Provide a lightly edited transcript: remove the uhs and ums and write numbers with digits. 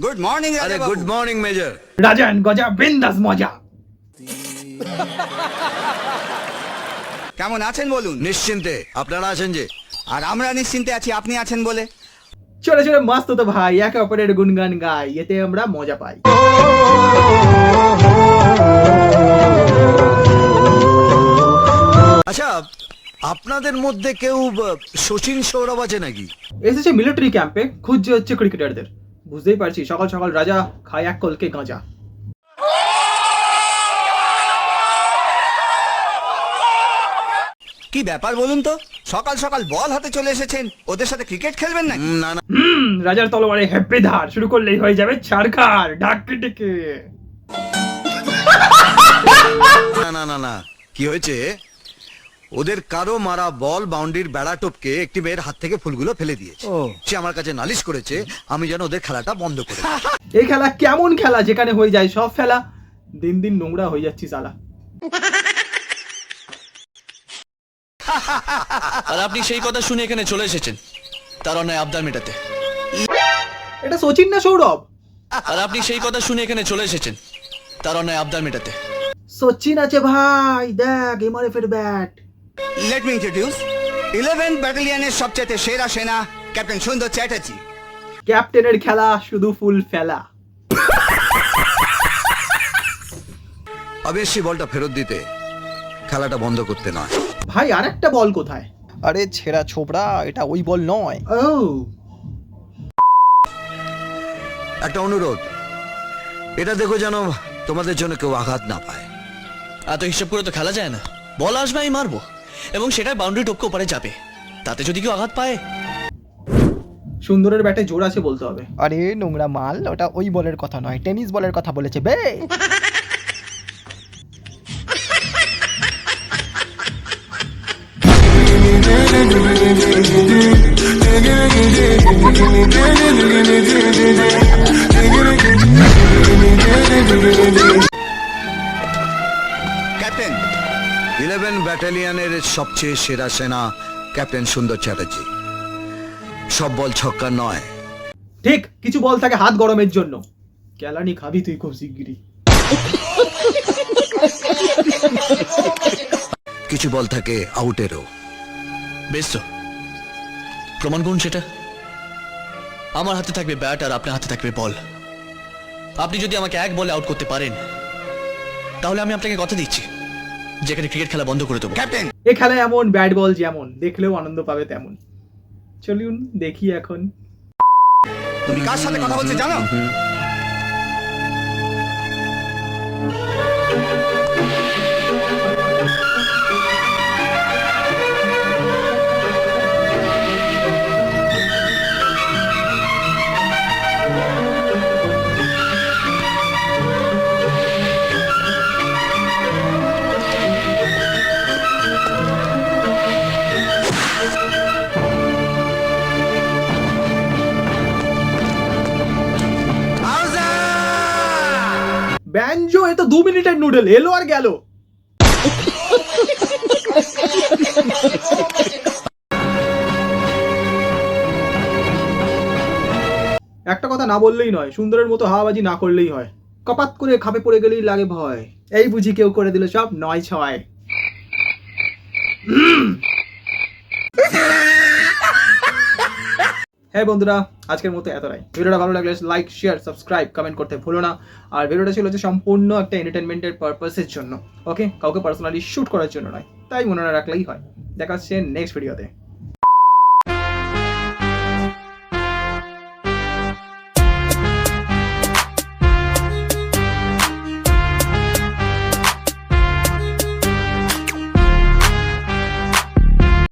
Good morning আরে রাজা good morning major. রাজা এন্ড গজা বিন্দাস মজা। কেমন আছেন বলুন? নিশ্চিন্তে, আপনারা আছেন যে? আর আমরা নিশ্চিন্তে আছি আপনি আছেন বলে। চলে চলে মস্ত তো ভাই, একে অপরের গুনগান গাই, এতে আমরা মজা পাই। আচ্ছা, আপনাদের মধ্যে কেউ শচীন সৌরভ আছে নাকি? এসেছে মিলিটারি ক্যাম্পে, খুঁজছে হচ্ছে ক্রিকেটারদের। বুঝতেই পারছি সকাল সকাল রাজা খায় এক কলকে গাঁজা। কি ব্যাপার বলুন তো, সকাল সকাল বল হাতে চলে এসেছেন, ওদের সাথে ক্রিকেট খেলবেন নাকি? না না রাজার তলোয়ারে হেপে ধার শুরু করলেই হয়ে যাবে ছাড়খাড় ডাক টিকে। না না না না, কি হয়েছে? ওদের কারো মারা বল বাউন্ডারির বেড়া টপকে একটি মেয়ের হাত থেকে ফুলগুলো ফেলে দিয়েছে। সে আমার কাছে নালিশ করেছে আমি যেন ওদের খেলাটা বন্ধ করে দিই। এই খেলা কেমন খেলা যেখানে হয়ে যায় সব ফেলা? দিন দিন নোংরা হয়ে যাচ্ছি সালা। আর আপনি সেই কথা শুনে এখানে চলে এসেছেন তার অন্যায় আবদার মেটাতে। এটা সচিন না সৌরভ? আর আপনি সেই কথা শুনে এখানে চলে এসেছেন তার অন্যায় আবদার মেটাতে। সচিন আছে ভাই, দেখ এমারে ফের ব্যাট। লেট মি ইন্ট্রোডিউস 11 ব্যাটালিয়নের সবচেয়ে সেরা সেনা ক্যাপ্টেন সুন্দর চ্যাটার্জি। ক্যাপ্টেনের খেলা শুধু ফুল ফেলা। আমি এসছি বলটা ফেরত দিতে, খেলাটা বন্ধ করতে নয়। ভাই আরেকটা বল কোথায়? আরে ছেঁড়া ছোবড়া, এটা ওই বল নয়। ও একটা অনুরোধ, এটা দেখো যেন তোমাদের জন্য কেউ আঘাত না পায়। এত হিসাব করে তো খেলা যায় না। বল আসবে আমি মারবো এবং সেটাই বাউন্ডারি টপকে ওপারে যাবে। তাতে যদি কেউ আঘাত পায়। সুন্দরের ব্যাটে জোর আছে বলতে হবে। আরে নোংরা মাল, ওটা ওই বলের কথা নয়, টেনিস বলের কথা বলেছে বে। ক্যাপ্টেন 11 ব্যাটালিয়নের সবচেয়ে সেরা সেনা ক্যাপ্টেন সুন্দর চ্যাটার্জি। সব বল ছক্কা নয়। ঠিক, কিছু বল থাকে হাত গরমের জন্য। কেলানি খাবি তুই খুব শিগগিরই। কিছু বল থাকে আউটেরও। বেশ তো, প্রমাণ করুন সেটা। আমার হাতে থাকবে ব্যাট আর আপনার হাতে থাকবে বল। আপনি যদি আমাকে এক বলে আউট করতে পারেন তাহলে আমি আপনাকে কথা দিচ্ছি যেখানে ক্রিকেট খেলা বন্ধ করে দেবো। ক্যাপ্টেন এ খেলায় এমন ব্যাট বল যেমন, দেখলেও আনন্দ পাবে তেমন। চলুন দেখি এখন। তুমি কার সাথে কথা বলছো জানো? ব্যানজো, এ তো 2 মিনিটের নুডল, এলো আর গেল। একটা কথা না বললেই নয়, সুন্দরের মতো হাওয়াবাজি না করলেই হয়। কপাত করে খাপে পড়ে গেলেই লাগে ভয়। এই বুঝি কেউ করে দিল সব 9-6। হ্যাঁ বন্ধুরা, আজকের মতো এতটাই। ভিডিওটা ভালো লাগলে লাইক, শেয়ার, সাবস্ক্রাইব, কমেন্ট করতে ভুলো না। আর ভিডিওটা ছিল যে সম্পূর্ণ একটা এন্টারটেনমেন্টের পারপাসের জন্য, ওকে, কাউকে পার্সোনালি শুট করার জন্য নয়, তাই মনে রাখলেই হয়। দেখা হচ্ছে নেক্সট ভিডিওতে।